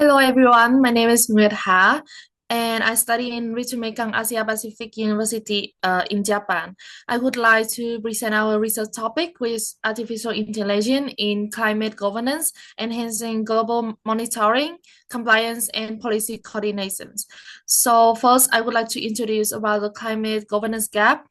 Hello everyone, my name is Nguyệt Hà and I study in Ritsumeikan Asia Pacific University in Japan. I would like to present our research topic with artificial intelligence in climate governance, enhancing global monitoring, compliance, and policy coordinations. So first, I would like to introduce about the climate governance gap.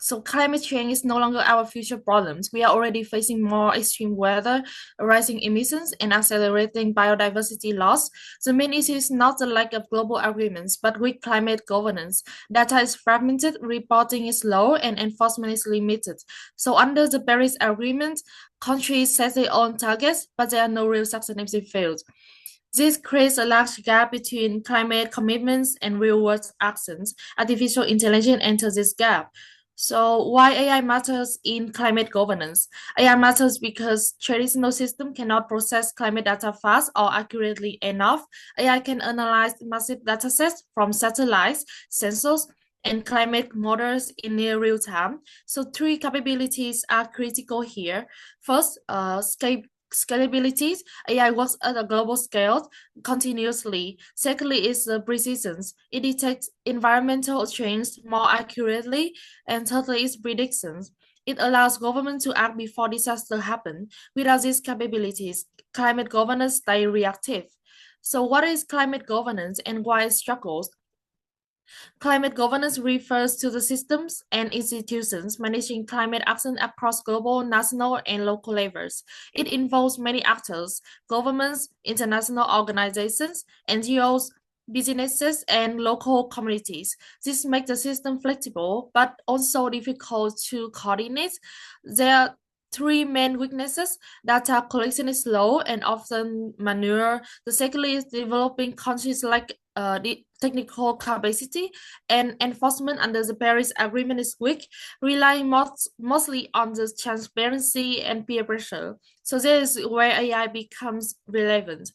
So climate change is no longer our future problems. We are already facing more extreme weather, rising emissions, and accelerating biodiversity loss. The main issue is not the lack of global agreements, but weak climate governance. Data is fragmented, reporting is low, and enforcement is limited. So under the Paris Agreement, countries set their own targets, but there are no real sustainability fields. This creates a large gap between climate commitments and real-world actions. Artificial intelligence enters this gap. So why AI matters in climate governance? AI matters because traditional system cannot process climate data fast or accurately enough. AI can analyze massive datasets from satellites, sensors, and climate models in near real time. So three capabilities are critical here. First, scalability. AI works at a global scale continuously. Secondly, is the precision. It detects environmental change more accurately. And thirdly, is predictions. It allows government to act before disaster happen. Without these capabilities, climate governance stay reactive. So what is climate governance and why it struggles? Climate governance refers to the systems and institutions managing climate action across global, national, and local levels. It involves many actors, governments, international organizations, NGOs, businesses, and local communities. This makes the system flexible, but also difficult to coordinate. There are three main weaknesses. Data collection is slow and often manual. The second is developing countries like the technical capacity and enforcement under the Paris Agreement is weak, relying mostly on the transparency and peer pressure. So this is where AI becomes relevant.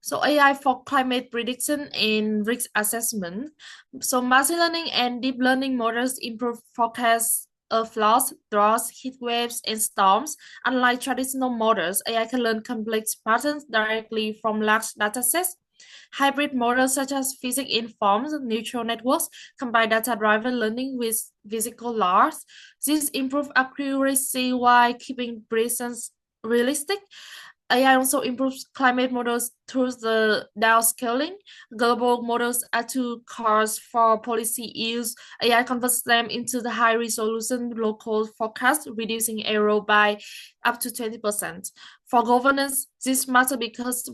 So AI for climate prediction and risk assessment. So machine learning and deep learning models improve forecasts of floods, droughts, heat waves, and storms. Unlike traditional models, AI can learn complex patterns directly from large datasets. Hybrid models such as physics-informed neural networks combine data-driven learning with physical laws. This improves accuracy while keeping predictions realistic. AI also improves climate models through the downscaling. Global models are too coarse for policy use. AI converts them into the high-resolution local forecast, reducing error by up to 20%. For governance, this matters because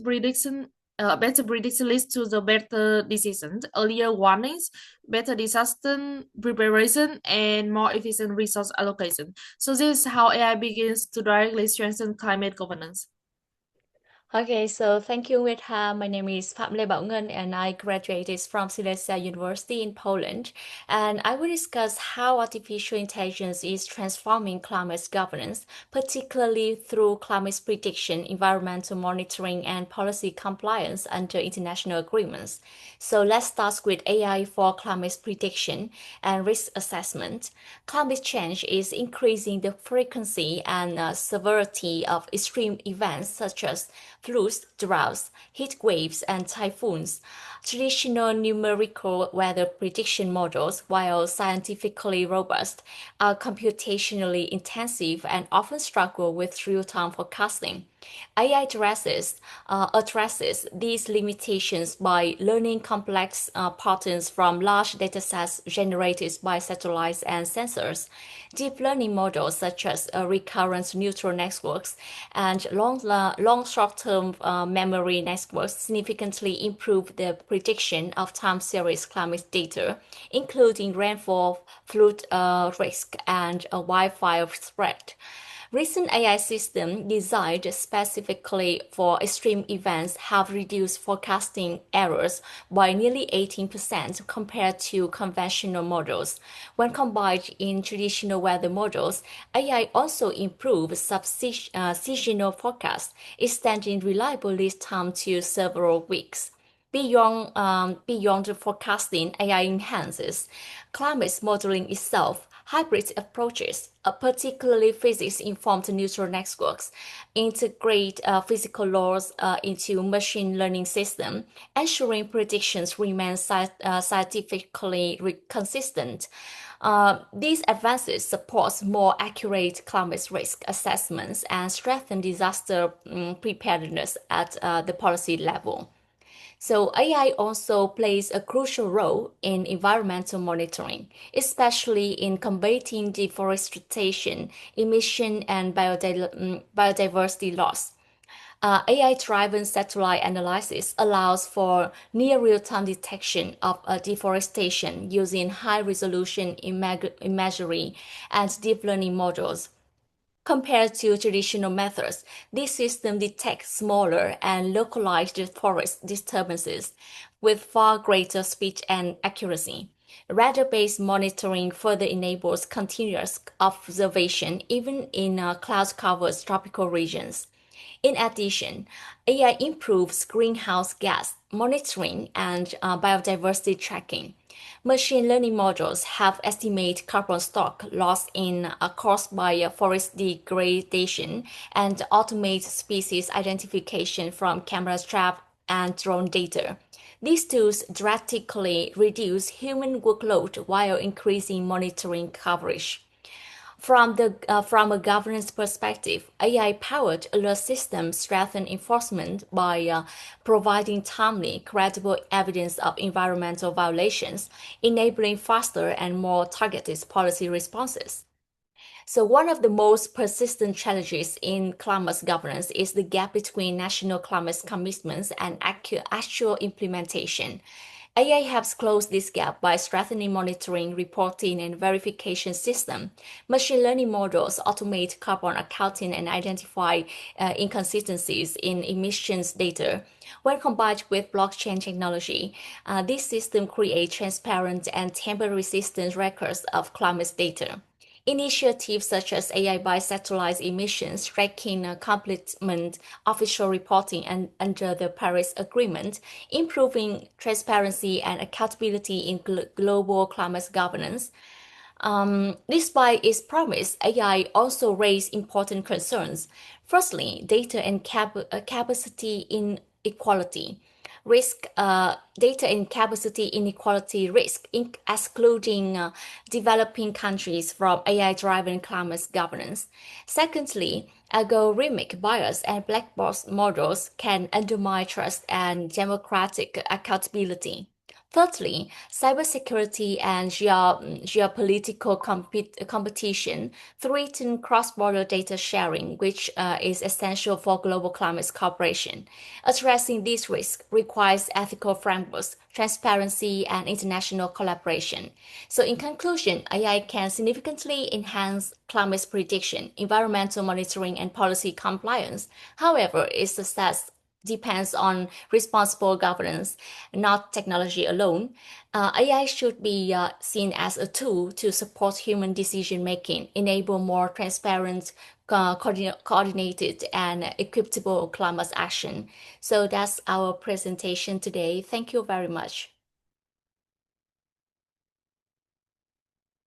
better prediction leads to the better decisions, earlier warnings, better disaster preparation, and more efficient resource allocation. So this is how AI begins to directly strengthen climate governance. Okay, so thank you, Wetha. My name is Phạm Lê Bảo Ngân, and I graduated from Silesia University in Poland. And I will discuss how artificial intelligence is transforming climate governance, particularly through climate prediction, environmental monitoring, and policy compliance under international agreements. So let's start with AI for climate prediction and risk assessment. Climate change is increasing the frequency and severity of extreme events such as floods, droughts, heat waves, and typhoons. Traditional numerical weather prediction models, while scientifically robust, are computationally intensive and often struggle with real-time forecasting. AI addresses these limitations by learning complex patterns from large datasets generated by satellites and sensors. Deep learning models such as recurrent neural networks and long short-term memory networks significantly improve the prediction of time series climate data, including rainfall, flood risk, and wildfire spread. Recent AI systems designed specifically for extreme events have reduced forecasting errors by nearly 18% compared to conventional models. When combined in traditional weather models, AI also improves seasonal forecasts, extending reliable lead time to several weeks. Beyond the forecasting, AI enhances climate modeling itself. Hybrid approaches, particularly physics-informed neural networks, integrate physical laws into machine learning systems, ensuring predictions remain scientifically consistent. These advances support more accurate climate risk assessments and strengthen disaster preparedness at the policy level. So AI also plays a crucial role in environmental monitoring, especially in combating deforestation, emission, and biodiversity loss. AI-driven satellite analysis allows for near real-time detection of deforestation using high-resolution imagery and deep learning models. Compared to traditional methods, this system detects smaller and localized forest disturbances with far greater speed and accuracy. Radar-based monitoring further enables continuous observation even in cloud-covered tropical regions. In addition, AI improves greenhouse gas monitoring and biodiversity tracking. Machine learning models have estimated carbon stock loss caused by forest degradation and automate species identification from camera trap and drone data. These tools drastically reduce human workload while increasing monitoring coverage. From a governance perspective, AI-powered alert systems strengthen enforcement by providing timely, credible evidence of environmental violations, enabling faster and more targeted policy responses. So, one of the most persistent challenges in climate governance is the gap between national climate commitments and actual implementation. AI helps close this gap by strengthening monitoring, reporting, and verification system. Machine learning models automate carbon accounting and identify inconsistencies in emissions data. When combined with blockchain technology, this system creates transparent and tamper-resistant records of climate data. Initiatives such as AI by satellite emissions tracking complement official reporting and under the Paris Agreement, improving transparency and accountability in global climate governance. Despite its promise, AI also raised important concerns. Firstly, data and capacity inequality risk data and capacity inequality risk, excluding developing countries from AI-driven climate governance. Secondly, algorithmic bias and black box models can undermine trust and democratic accountability. Thirdly, cybersecurity and geopolitical competition threaten cross-border data sharing, which is essential for global climate cooperation. Addressing these risks requires ethical frameworks, transparency, and international collaboration. So, in conclusion, AI can significantly enhance climate prediction, environmental monitoring, and policy compliance. However, its success depends on responsible governance, not technology alone. AI should be seen as a tool to support human decision making, enable more transparent, coordinated, and equitable climate action. So that's our presentation today. Thank you very much.